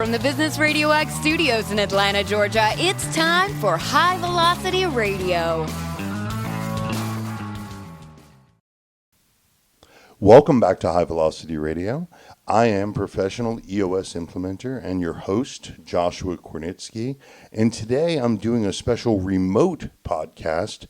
From the Business Radio X studios in Atlanta, Georgia, it's time for High Velocity Radio. Welcome back to High Velocity Radio. I am professional EOS implementer and your host, Joshua Kornitsky. And today I'm doing a special remote podcast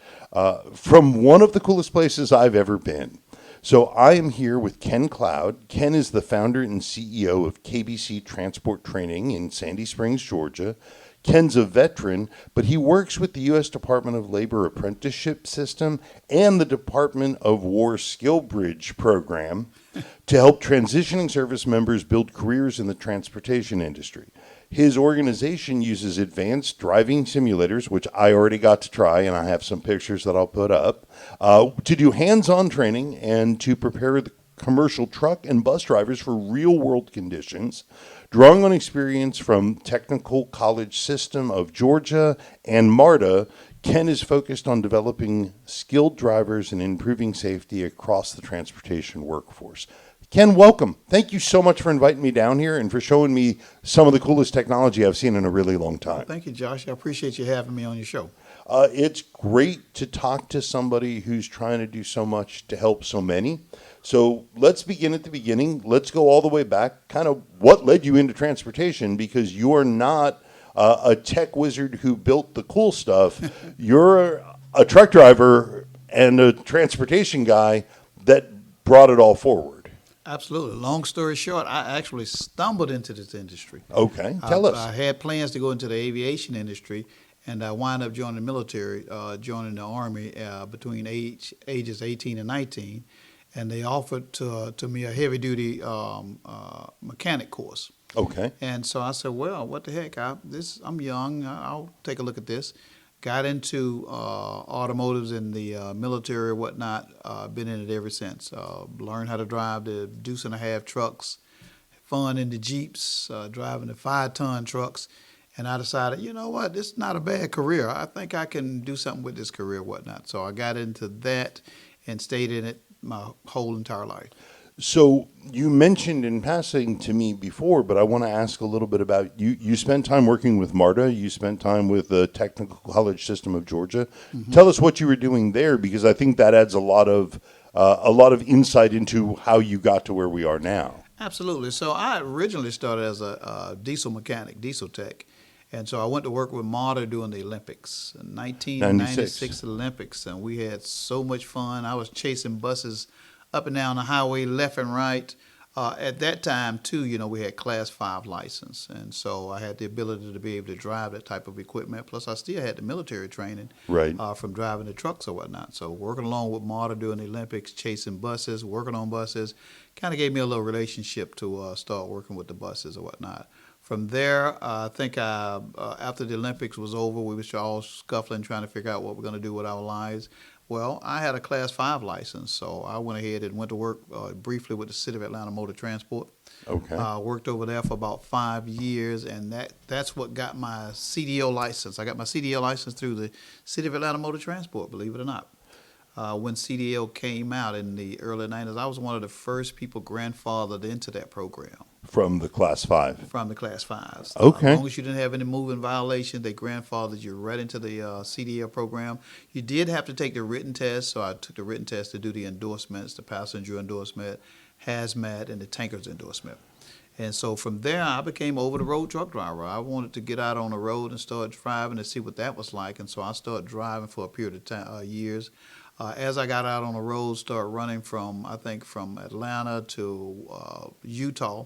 from one of the coolest places I've ever been. So I am here with Ken Cloud. Ken is the founder and CEO of KBC Transport Training in Sandy Springs, Georgia. Ken's a veteran, but he works with the U.S. Department of Labor Apprenticeship System and the Department of War Skill Bridge program to help transitioning service members build careers in the transportation industry. His organization uses advanced driving simulators, which I already got to try, and I have some pictures that I'll put up, to do hands-on training and to prepare the commercial truck and bus drivers for real-world conditions, drawing on experience from Technical College System of Georgia and MARTA. Ken is focused on developing skilled drivers and improving safety across the transportation workforce. Ken, welcome. Thank you so much for inviting me down here and for showing me some of the coolest technology I've seen in a really long time. Well, thank you, Josh. I appreciate you having me on your show. It's great to talk to somebody who's trying to do so much to help so many. So let's begin at the beginning. Let's go all the way back. Kind of what led you into transportation, because you are not a tech wizard who built the cool stuff. You're a truck driver and a transportation guy that brought it all forward. Absolutely. Long story short, I actually stumbled into this industry. Okay, tell us. I had plans to go into the aviation industry, and I wound up joining the military, joining the Army between ages 18 and 19, and they offered to me a heavy-duty mechanic course. Okay. And so I said, well, what the heck? I'm young. I'll take a look at this. Got into automotives in the military or whatnot. Been in it ever since. Learned how to drive the deuce and a half trucks. Fun in the Jeeps, driving the 5-ton trucks. And I decided, you know what, this is not a bad career. I think I can do something with this career, whatnot. So I got into that and stayed in it my whole entire life. So you mentioned in passing to me before, but I want to ask a little bit about you. You spent time working with MARTA. You spent time with the Technical College System of Georgia. Mm-hmm. Tell us what you were doing there, because I think that adds a lot of insight into how you got to where we are now. Absolutely. So I originally started as a diesel mechanic, diesel tech. And so I went to work with MARTA during the Olympics, 1996 Olympics, and we had so much fun. I was chasing buses up and down the highway, left and right. At that time, too, we had Class 5 license, and so I had the ability to be able to drive that type of equipment. Plus, I still had the military training from driving the trucks or whatnot. So working along with MARTA during the Olympics, chasing buses, working on buses, kind of gave me a little relationship to start working with the buses or whatnot. From there, I think after the Olympics was over, we were all scuffling, trying to figure out what we're going to do with our lives. Well, I had a Class 5 license, so I went ahead and went to work briefly with the City of Atlanta Motor Transport. Okay. Worked over there for about 5 years, and that's what got my CDL license. I got my CDL license through the City of Atlanta Motor Transport, believe it or not. When CDL came out in the early 90s, I was one of the first people grandfathered into that program. From the Class 5? From the Class 5s. Okay. As long as you didn't have any moving violations, they grandfathered you right into the CDL program. You did have to take the written test, so I took the written test to do the endorsements, the passenger endorsement, hazmat, and the tanker's endorsement. And so from there, I became over-the-road truck driver. I wanted to get out on the road and start driving to see what that was like, and so I started driving for a period of time, years. As I got out on the road, started running from Atlanta to Utah.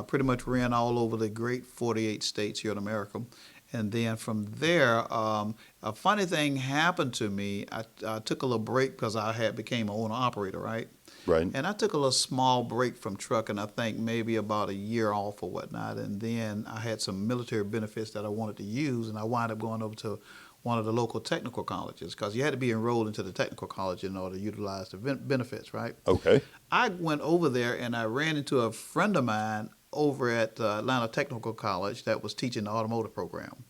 Pretty much ran all over the great 48 states here in America. And then from there, a funny thing happened to me. I took a little break because I became an owner-operator, right? Right. And I took a little small break from trucking, I think maybe about a year off or whatnot. And then I had some military benefits that I wanted to use, and I wound up going over to one of the local technical colleges, because you had to be enrolled into the technical college in order to utilize the benefits, right? Okay. I went over there and I ran into a friend of mine over at Atlanta Technical College that was teaching the automotive program.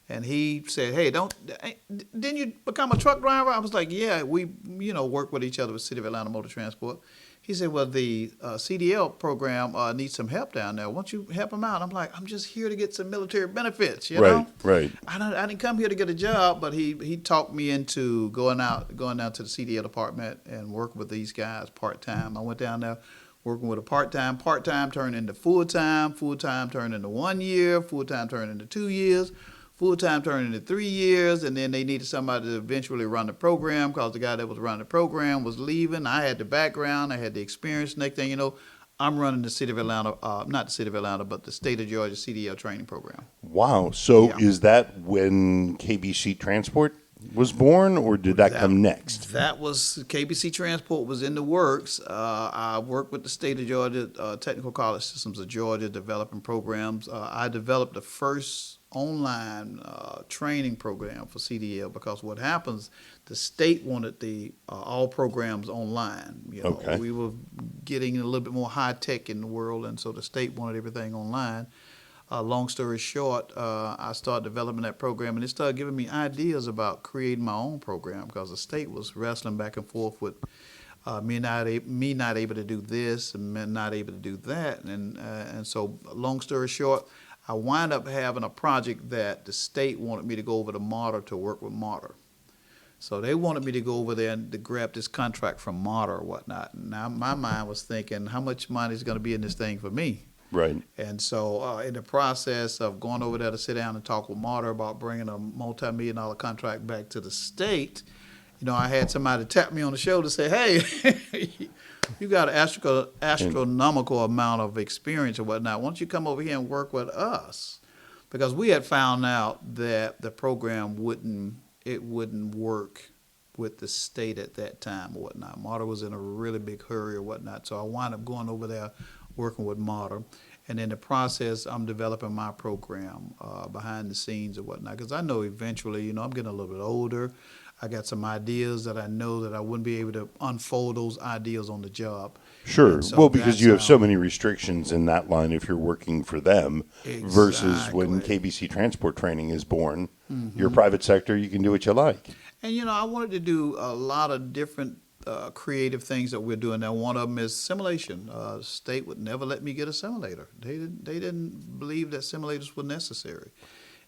And he said, hey, didn't you become a truck driver? I was like, yeah, we, work with each other with City of Atlanta Motor Transport. He said, well, the CDL program needs some help down there. Won't you help him out? I'm like, I'm just here to get some military benefits, you know? Right. I didn't come here to get a job, but he talked me into going down to the CDL department and working with these guys part-time. I went down there working with a part-time turned into full-time turned into 1 year, full-time turned into 2 years, full-time turned into 3 years, and then they needed somebody to eventually run the program because the guy that was running the program was leaving. I had the background, I had the experience. Next thing you know, I'm running the city of Atlanta, not the city of Atlanta, but the state of Georgia CDL training program. Wow. So Yeah. is that when KBC Transport was born, or did that come next? That was KBC Transport was in the works. I worked with the state of Georgia, Technical College Systems of Georgia, developing programs. I developed the first online training program for CDL because what happens, the state wanted the all programs online. You know, Okay. we were getting a little bit more high tech in the world, and so the state wanted everything online. Long story short, I started developing that program, and it started giving me ideas about creating my own program because the state was wrestling back and forth with me not able to do this and me not able to do that, and so long story short, I wind up having a project that the state wanted me to go over to Martyr to work with Martyr. So they wanted me to go over there and to grab this contract from Martyr or whatnot. Now my mind was thinking, how much money is going to be in this thing for me? Right. And so in the process of going over there to sit down and talk with Martyr about bringing a multi-million-dollar contract back to the state, you know, I had somebody tap me on the shoulder and say, hey, you got an astronomical amount of experience or whatnot. Why don't you come over here and work with us? Because we had found out that the program wouldn't work with the state at that time or whatnot. Martyr was in a really big hurry or whatnot. So I wound up going over there working with Martyr. And in the process, I'm developing my program behind the scenes or whatnot. Because I know eventually, you know, I'm getting a little bit older. I got some ideas that I know that I wouldn't be able to unfold those ideas on the job. Sure. So Well, because you have so how- many restrictions in that line if you're working for them versus when Exactly. KBC Transport Training is born. Your private sector, you can do what you like. And, you know, I wanted to do a lot of different creative things that we're doing now. One of them is simulation. State would never let me get a simulator. They didn't believe that simulators were necessary.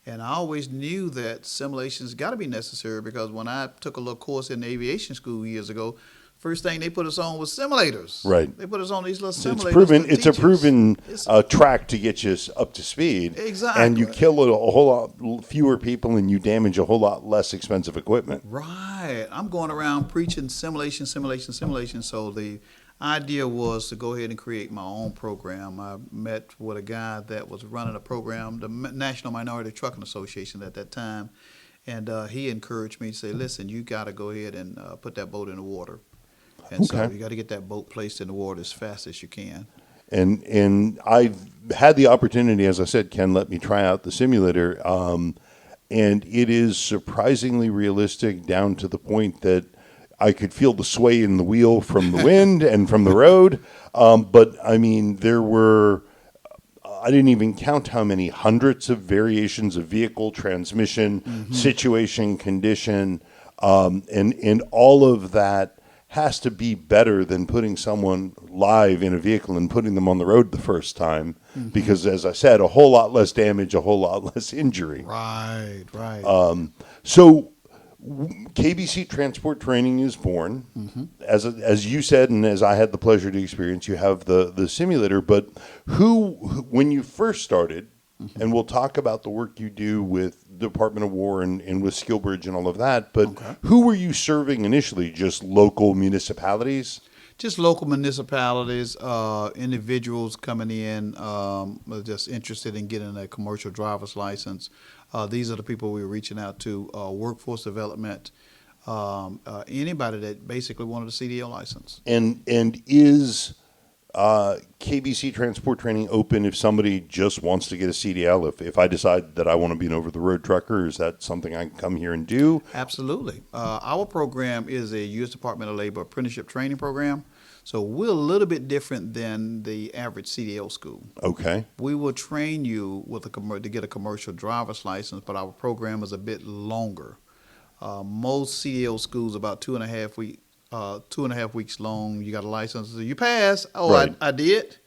And I always knew that simulations got to be necessary because when I took a little course in aviation school years ago, first thing they put us on was simulators. Right. They put us on these little So simulators. it's a proven It's- track to get you up to speed. Exactly. And you kill a whole lot fewer people and you damage a whole lot less expensive equipment. Right. I'm going around preaching simulation. So the idea was to go ahead and create my own program. I met with a guy that was running a program, the National Minority Trucking Association at that time, and he encouraged me to say, listen, you got to go ahead and put that boat in the water. And so Okay. you got to get that boat placed in the water as fast as you can. And I've had the opportunity, as I said, Ken let me try out the simulator, and it is surprisingly realistic down to the point that I could feel the sway in the wheel from the wind and from the road. But I mean, I didn't even count how many hundreds of variations of vehicle, transmission, situation, condition, and all of that has to be better than putting someone live in a vehicle and putting them on the road the first time. Because, as I said, a whole lot less damage, a whole lot less injury. Right. So KBC Transport Training is born. As you said, and as I had the pleasure to experience, you have the simulator. But when you first started, and we'll talk about the work you do with Department of War and with Skillbridge and all of that, but who were you serving initially? Just local municipalities? Just local municipalities, individuals coming in, just interested in getting a commercial driver's license. These are the people we were reaching out to, workforce development, anybody that basically wanted a CDL license. And is KBC Transport Training open if somebody just wants to get a CDL? If I decide that I want to be an over-the-road trucker, is that something I can come here and do? Absolutely. Our program is a U.S. Department of Labor apprenticeship training program. So we're a little bit different than the average CDL school. Okay. We will train you to get a commercial driver's license, but our program is a bit longer. Most CDL schools about 2.5 2.5 weeks long. You got a license. You pass. Oh, Right. I did.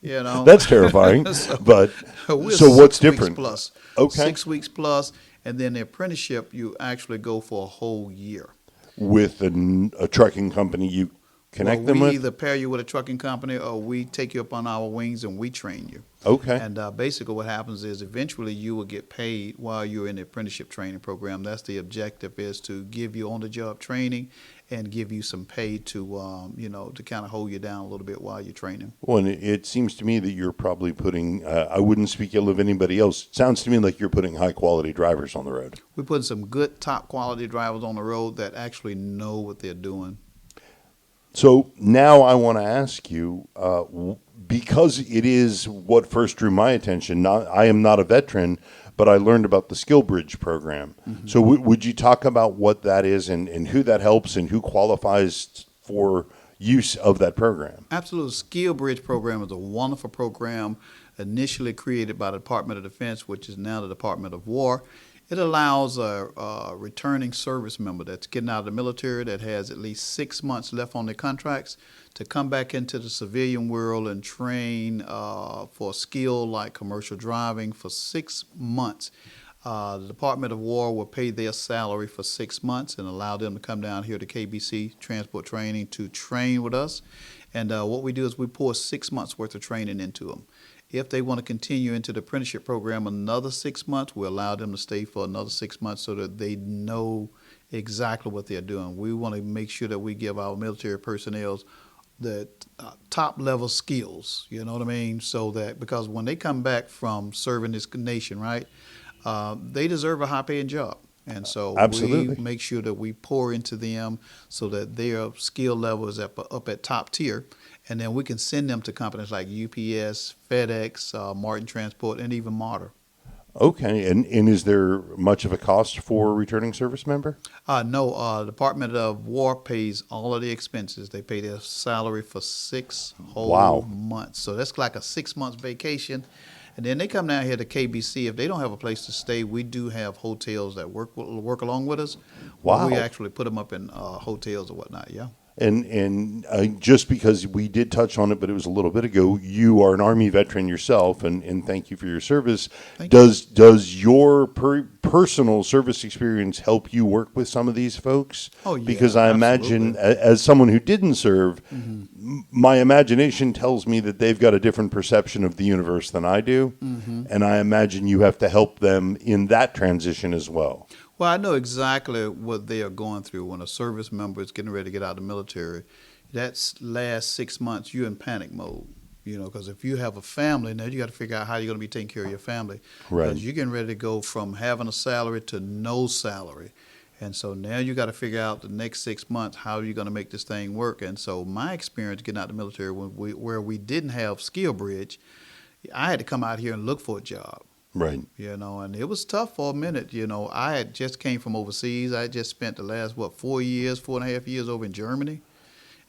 You know, That's terrifying. But we're so what's 6 weeks different? plus. Okay. 6 weeks plus, and then the apprenticeship you actually go for a whole year. With a trucking company you connect them We with? either pair you with a trucking company or we take you up on our wings and we train you. Okay. And basically what happens is eventually you will get paid while you're in the apprenticeship training program. That's the objective, is to give you on-the-job training and give you some pay to, to kind of hold you down a little bit while you're training. Well, and it seems to me that you're probably putting, I wouldn't speak ill of anybody else. It sounds to me like you're putting high-quality drivers on the road. We're putting some good, top-quality drivers on the road that actually know what they're doing. So now I want to ask you, because it is what first drew my attention. I am not a veteran, but I learned about the Skill Bridge program. Mm-hmm. So would you talk about what that is and who that helps and who qualifies for use of that program? Absolutely. Skill Bridge program is a wonderful program initially created by the Department of Defense, which is now the Department of War. It allows a returning service member that's getting out of the military that has at least 6 months left on their contracts to come back into the civilian world and train for a skill like commercial driving for 6 months. The Department of War will pay their salary for 6 months and allow them to come down here to KBC Transport Training to train with us. And what we do is we pour 6 months worth of training into them. If they want to continue into the apprenticeship program another 6 months, we allow them to stay for another 6 months so that they know exactly what they're doing. We want to make sure that we give our military personnel the top level skills, you know what I mean? So that, because when they come back from serving this nation, right, they deserve a high paying job. And so Absolutely. we make sure that we pour into them so that their skill level is up at top tier. And then we can send them to companies like UPS, FedEx, Martin Transport, and even Martyr. Okay. And is there much of a cost for a returning service member? No. The Department of War pays all of the expenses. They pay their salary for 6 whole months. So that's like a 6 months vacation. And then they come down here to KBC. If they don't have a place to stay, we do have hotels that work along with us. Wow. We actually put them up in hotels or whatnot, yeah. And just because we did touch on it, but it was a little bit ago, you are an Army veteran yourself, and thank you for your service. Does your personal service experience help you work with some of these folks? Oh, yeah, because I imagine, as someone who didn't serve, my imagination tells me that they've got a different perception of the universe than I do, and I imagine you have to help them in that transition as well. Well, I know exactly what they are going through when a service member is getting ready to get out of the military. That last 6 months, you're in panic mode, because if you have a family, now you got to figure out how you're going to be taking care of your family. Right. Because you're getting ready to go from having a salary to no salary. And so now you got to figure out the next 6 months, how you're going to make this thing work. And so my experience getting out of the military, where we didn't have Skill Bridge, I had to come out here and look for a job. Right. And it was tough for a minute. I had just came from overseas. I had just spent the last, 4.5 years over in Germany.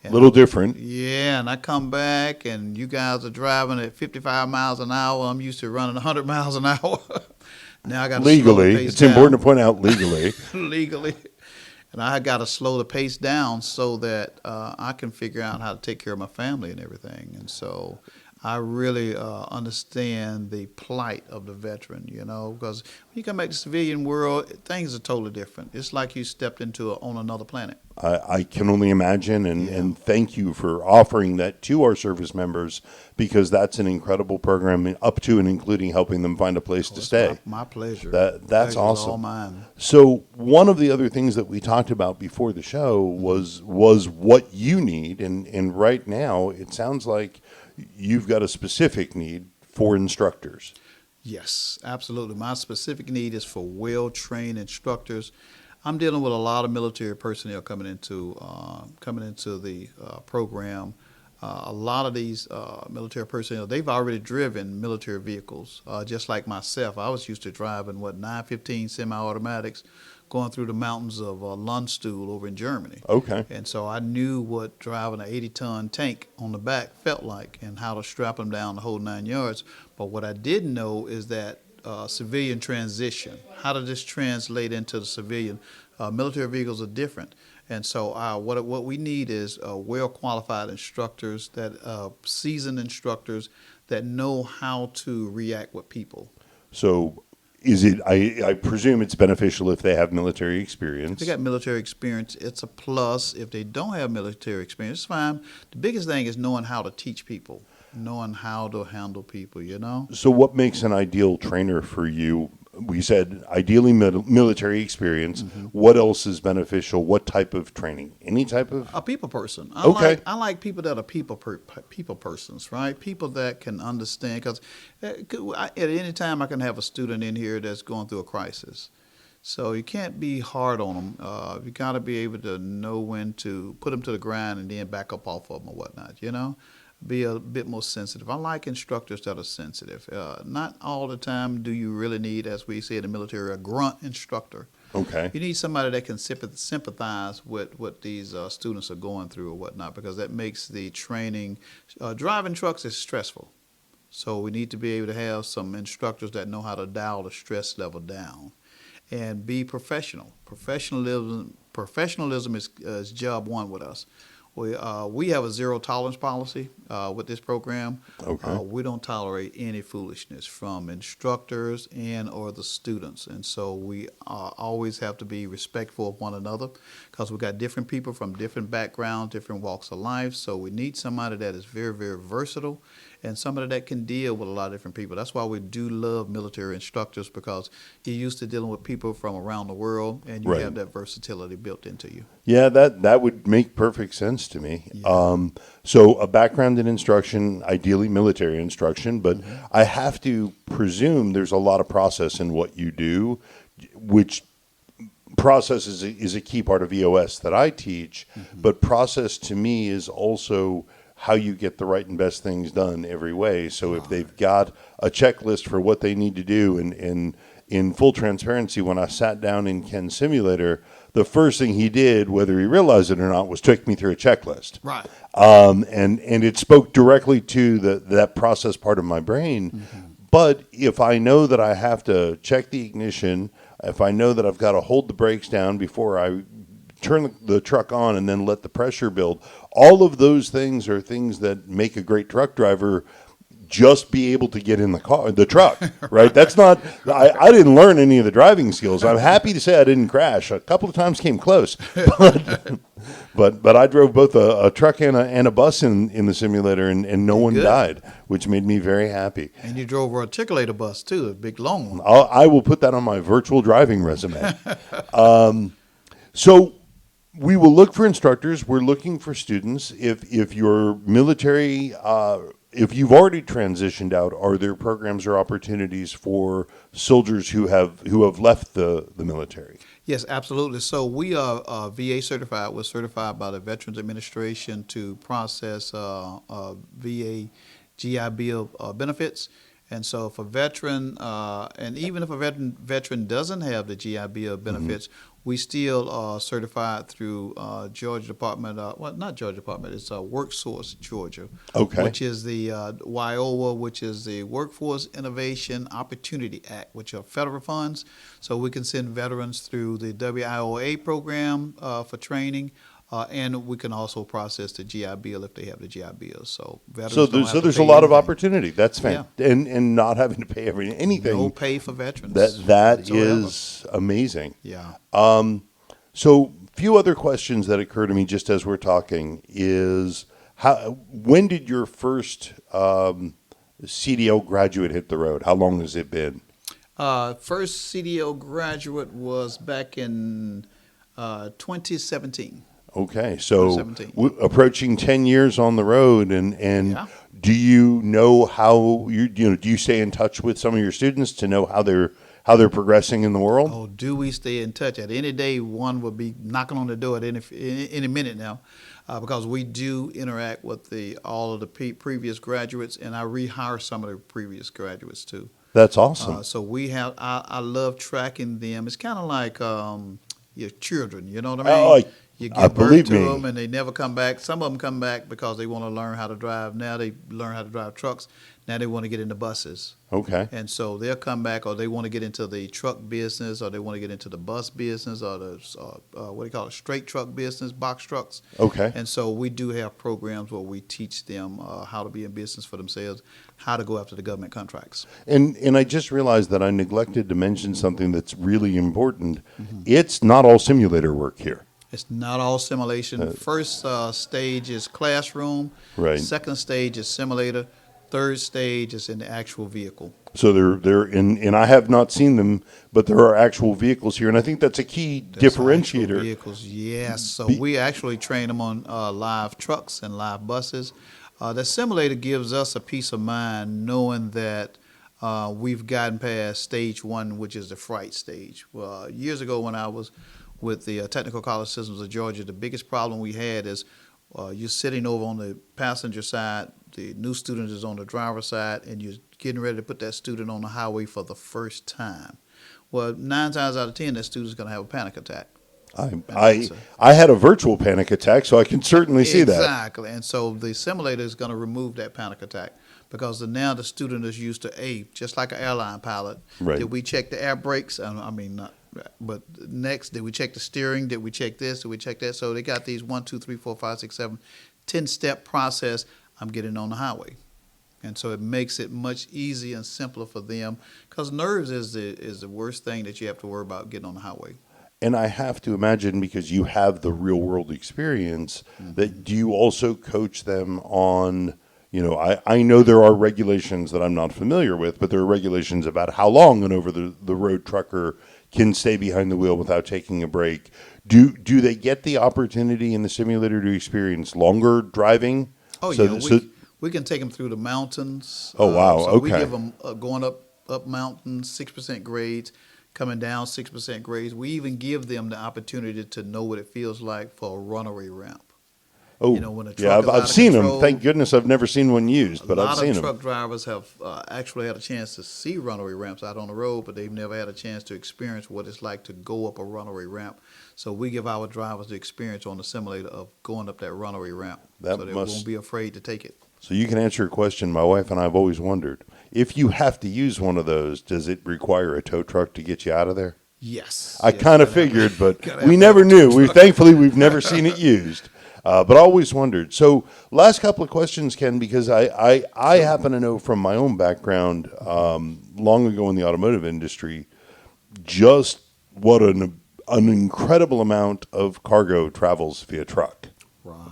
A little different. Yeah, and I come back, and you guys are driving at 55 miles an hour. I'm used to running 100 miles an hour. Now I got to legally. Slow the pace it's down. Important to point out legally. Legally. And I got to slow the pace down so that I can figure out how to take care of my family and everything. And so I really understand the plight of the veteran, because when you come back to the civilian world, things are totally different. It's like you stepped on another planet. I can only imagine, and thank you for offering that to our service members, because that's an incredible program, up to and including helping them find a place to stay. My pleasure. That's awesome. All mine. So one of the other things that we talked about before the show was what you need, and right now it sounds like you've got a specific need for instructors. Yes, absolutely. My specific need is for well-trained instructors. I'm dealing with a lot of military personnel coming into the program. A lot of these military personnel, they've already driven military vehicles, just like myself. I was used to driving, 915 semi-automatics, going through the mountains of Landstuhl over in Germany. Okay. And so I knew what driving an 80-ton tank on the back felt like and how to strap them down the whole 9 yards. But what I didn't know is that civilian transition. How did this translate into the civilian? Military vehicles are different. And so what we need is well qualified instructors, that seasoned instructors that know how to react with people. So is it, I presume it's beneficial if they have military experience. If they got military experience, it's a plus. If they don't have military experience, it's fine. The biggest thing is knowing how to teach people, knowing how to handle people, you know? So what makes an ideal trainer for you? We said ideally military experience. What else is beneficial? What type of training? Any type of? A people person. I like people that are people persons, right? People that can understand. Because at any time I can have a student in here that's going through a crisis. So you can't be hard on them. You got to be able to know when to put them to the ground and then back up off of them or whatnot, you know? Be a bit more sensitive. I like instructors that are sensitive. Not all the time do you really need, as we say in the military, a grunt instructor. Okay. You need somebody that can sympathize with what these students are going through or whatnot, because that makes the training. Driving trucks is stressful. So we need to be able to have some instructors that know how to dial the stress level down and be professional. Professionalism is job one with us. We have a zero tolerance policy with this program. Okay. We don't tolerate any foolishness from instructors and or the students, and so we always have to be respectful of one another, because we got different people from different backgrounds, different walks of life. So we need somebody that is very, very versatile and somebody that can deal with a lot of different people. That's why we do love military instructors, because you're used to dealing with people from around the world, and you Right. have that versatility built into you. Yeah, that would make perfect sense to me. Yeah. So a background in instruction, ideally military instruction, but I have to presume there's a lot of process in what you do, which process is a key part of EOS that I teach, but process to me is also how you get the right and best things done every way. So if they've got a checklist for what they need to do, and in full transparency, when I sat down in Ken's simulator, the first thing he did, whether he realized it or not, was take me through a checklist. Right. And it spoke directly to that process part of my brain. But if I know that I have to check the ignition, if I know that I've got to hold the brakes down before I turn the truck on and then let the pressure build, all of those things are things that make a great truck driver just be able to get in the truck, right? That's not, I didn't learn any of the driving skills. I'm happy to say I didn't crash. A couple of times came close, but I drove both a truck and a bus in the simulator, and no one died, which made me very happy. And you drove a articulator bus too, a big long one. I will put that on my virtual driving resume. So we will look for instructors. We're looking for students. If you're military, if you've already transitioned out, are there programs or opportunities for soldiers who have left the military? Yes, absolutely. So we are VA certified. We're certified by the Veterans Administration to process VA GI Bill benefits. And so if a veteran, and even if a veteran doesn't have the GI Bill benefits, we still are certified through Georgia Department, well, not Georgia Department, it's WorkSource Georgia, Okay. which is the WIOA, which is the Workforce Innovation Opportunity Act, which are federal funds. So we can send veterans through the WIOA program for training. And we can also process the GI Bill if they have the GI Bill. So veterans don't have to there's pay a lot of anything. opportunity. That's fantastic, and not having to pay anything. No pay for veterans. That whatsoever. is amazing. Yeah. So few other questions that occur to me just as we're talking is when did your first CDL graduate hit the road? How long has it been? First CDL graduate was back in 2017. Okay, so 2017. Approaching 10 years on the road, and Yeah. do you know how do you stay in touch with some of your students to know how they're progressing in the world? Oh, do we stay in touch? At any day, one will be knocking on the door at any minute now, because we do interact with all of the previous graduates, and I rehire some of the previous graduates too. That's awesome. So we have. I love tracking them. It's kind of like your children. You know what I mean? You I give birth believe to me. them and they never come back. Some of them come back because they want to learn how to drive. Now they learn how to drive trucks. Now they want to get into buses. Okay. And so they'll come back, or they want to get into the truck business, or they want to get into the bus business, or the what do you call it, straight truck business, box trucks. Okay. And so we do have programs where we teach them how to be in business for themselves, how to go after the government contracts. And I just realized that I neglected to mention something that's really important. It's not all simulator work here. It's not all simulation. First stage is classroom. Right. Second stage is simulator. Third stage is in the actual vehicle. So they're in, and I have not seen them, but there are actual vehicles here, and I think that's a key That's differentiator. actual vehicles, yes. So we actually train them on live trucks and live buses. The simulator gives us a peace of mind knowing that we've gotten past stage one, which is the fright stage. Years ago when I was with the Technical College Systems of Georgia, the biggest problem we had is you're sitting over on the passenger side, the new student is on the driver's side, and you're getting ready to put that student on the highway for the first time. Well, 9 times out of 10, that student's going to have a panic attack. I had a virtual panic attack, so I can certainly see that. Exactly. And so the simulator is going to remove that panic attack because now the student is used to, just like an airline pilot, Right. did we check the air brakes? But next, did we check the steering? Did we check this? Did we check that? So they got these 1, 2, 3, 4, 5, 6, 7, 10-step process. I'm getting on the highway. And so it makes it much easier and simpler for them because nerves is the worst thing that you have to worry about getting on the highway. And I have to imagine, because you have the real world experience, that do you also coach them on, I know there are regulations that I'm not familiar with, but there are regulations about how long an over the road trucker can stay behind the wheel without taking a break. Do they get the opportunity in the simulator to experience longer driving? Oh, we can take them through the mountains. Oh, wow. So Okay. we give them going up mountains, 6% grades, coming down 6% grades. We even give them the opportunity to know what it feels like for a runaway ramp. Oh, when a truck yeah, is out I've of seen control. them. Thank goodness I've never seen one used, but I've seen A lot them. of truck drivers have actually had a chance to see runaway ramps out on the road, but they've never had a chance to experience what it's like to go up a runaway ramp. So we give our drivers the experience on the simulator of going up that runaway ramp, so they won't be afraid to take it. So you can answer a question my wife and I have always wondered. If you have to use one of those, does it require a tow truck to get you out of there? Yes. I kind of figured, but we never knew. Thankfully, we've never seen it used. But I always wondered. So last couple of questions, Ken, because I happen to know from my own background long ago in the automotive industry just what an incredible amount of cargo travels via truck.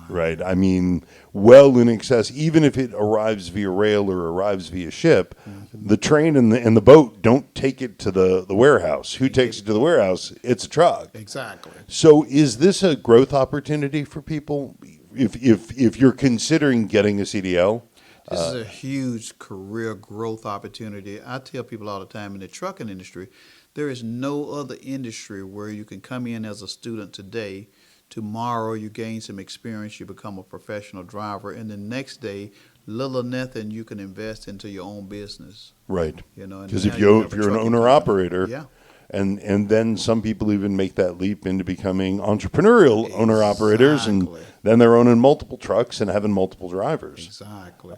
Right. I mean, well in excess, even if it arrives via rail or arrives via ship, the train and the boat don't take it to the warehouse. Who takes it to the warehouse? It's a truck. Exactly. So is this a growth opportunity for people if you're considering getting a CDL? This is a huge career growth opportunity. I tell people all the time in the trucking industry, there is no other industry where you can come in as a student today. Tomorrow you gain some experience, you become a professional driver, and the next day, little or nothing, you can invest into your own business. Right. Because if you're an owner-operator, yeah. and then some people even make that leap into becoming entrepreneurial owner-operators, and then they're owning multiple trucks and having multiple drivers. Exactly.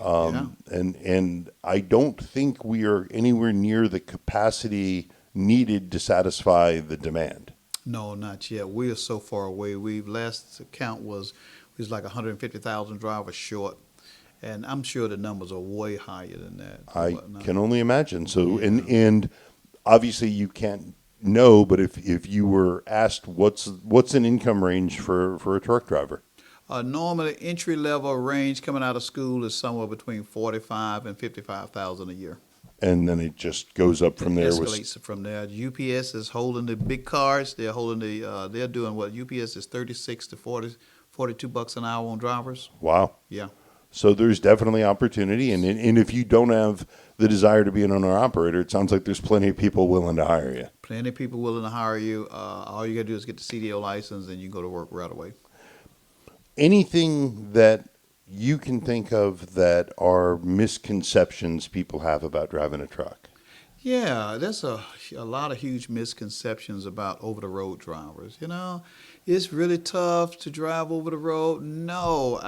And I don't think we are anywhere near the capacity needed to satisfy the demand. No, not yet. We are so far away. Last count was like 150,000 drivers short, and I'm sure the numbers are way higher than that. I can only imagine. So, and obviously you can't know, but if you were asked what's an income range for a truck driver? Normally, entry level range coming out of school is somewhere between 45 and 55,000 a year. And then it just goes up from there. Escalates from there. UPS is holding the big cars. They're holding they're doing what UPS is 36 to 42 bucks an hour on drivers. Wow. Yeah. So there's definitely opportunity, and if you don't have the desire to be an owner operator, it sounds like there's plenty of people willing to hire you. Plenty of people willing to hire you. All you got to do is get the CDL license, and you can go to work right away. Anything that you can think of that are misconceptions people have about driving a truck? Yeah, there's a lot of huge misconceptions about over-the-road drivers. It's really tough to drive over the road. No,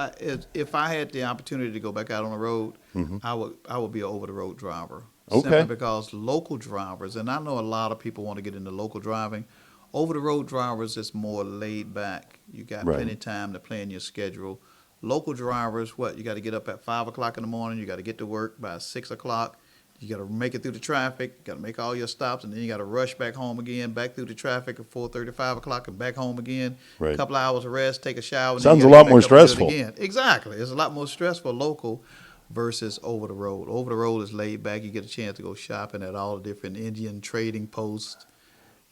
if I had the opportunity to go back out on the road, I would be an over the road driver. Okay. Simply because local drivers, and I know a lot of people want to get into local driving. Over the road drivers is more laid back. You got Right. plenty of time to plan your schedule. Local drivers, you got to get up at 5 o'clock in the morning. You got to get to work by 6 o'clock. You got to make it through the traffic. You got to make all your stops, and then you got to rush back home again, back through the traffic at 4:30, 5 o'clock, and back home again. Right. A couple of hours of rest, take a shower. And Sounds then a you lot gotta more get back up and do stressful. it again. Exactly. It's a lot more stressful local versus over the road. Over the road is laid back. You get a chance to go shopping at all the different Indian trading posts.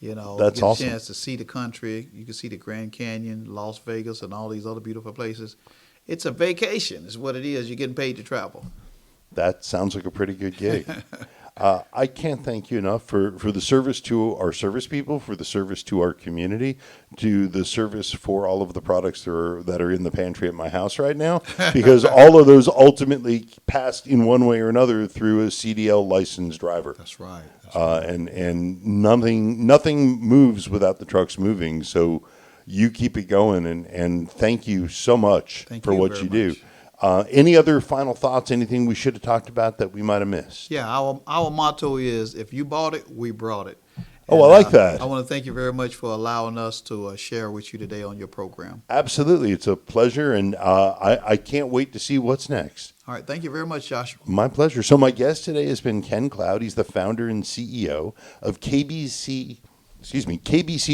That's you get awesome. a chance to see the country. You can see the Grand Canyon, Las Vegas, and all these other beautiful places. It's a vacation is what it is. You're getting paid to travel. That sounds like a pretty good gig. I can't thank you enough for the service to our service people, for the service to our community, to the service for all of the products that are in the pantry at my house right now, because all of those ultimately passed in one way or another through a CDL licensed driver. That's right. And nothing moves without the trucks moving. So you keep it going, and thank you so much for what you do. Any other final thoughts? Anything we should have talked about that we might have missed? Yeah, our motto is, if you bought it, we brought it. Oh, I like that. I want to thank you very much for allowing us to share with you today on your program. Absolutely. It's a pleasure, and I can't wait to see what's next. All right. Thank you very much, Joshua. My pleasure. So my guest today has been Ken Cloud. He's the founder and CEO of KBC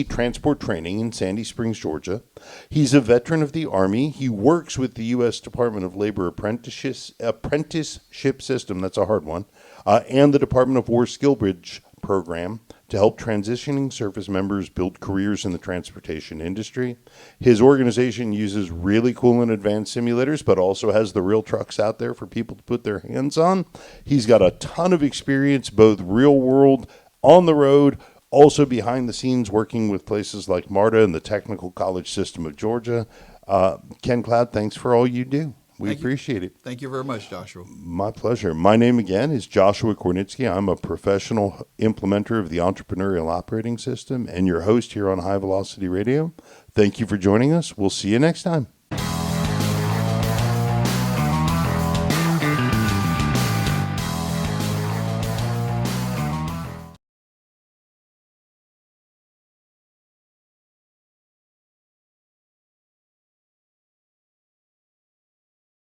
Transport Training in Sandy Springs, Georgia. He's a veteran of the Army. He works with the U.S. Department of Labor apprenticeship system, that's a hard one, and the Department of War Skill Bridge program to help transitioning service members build careers in the transportation industry. His organization uses really cool and advanced simulators, but also has the real trucks out there for people to put their hands on. He's got a ton of experience, both real world, on the road, also behind the scenes working with places like MARTA and the Technical College System of Georgia. Ken Cloud, thanks for all you do. We appreciate it. Thank you very much, Joshua. My pleasure. My name again is Joshua Kornitsky. I'm a professional implementer of the entrepreneurial operating system and your host here on High Velocity Radio. Thank you for joining us. We'll see you next time.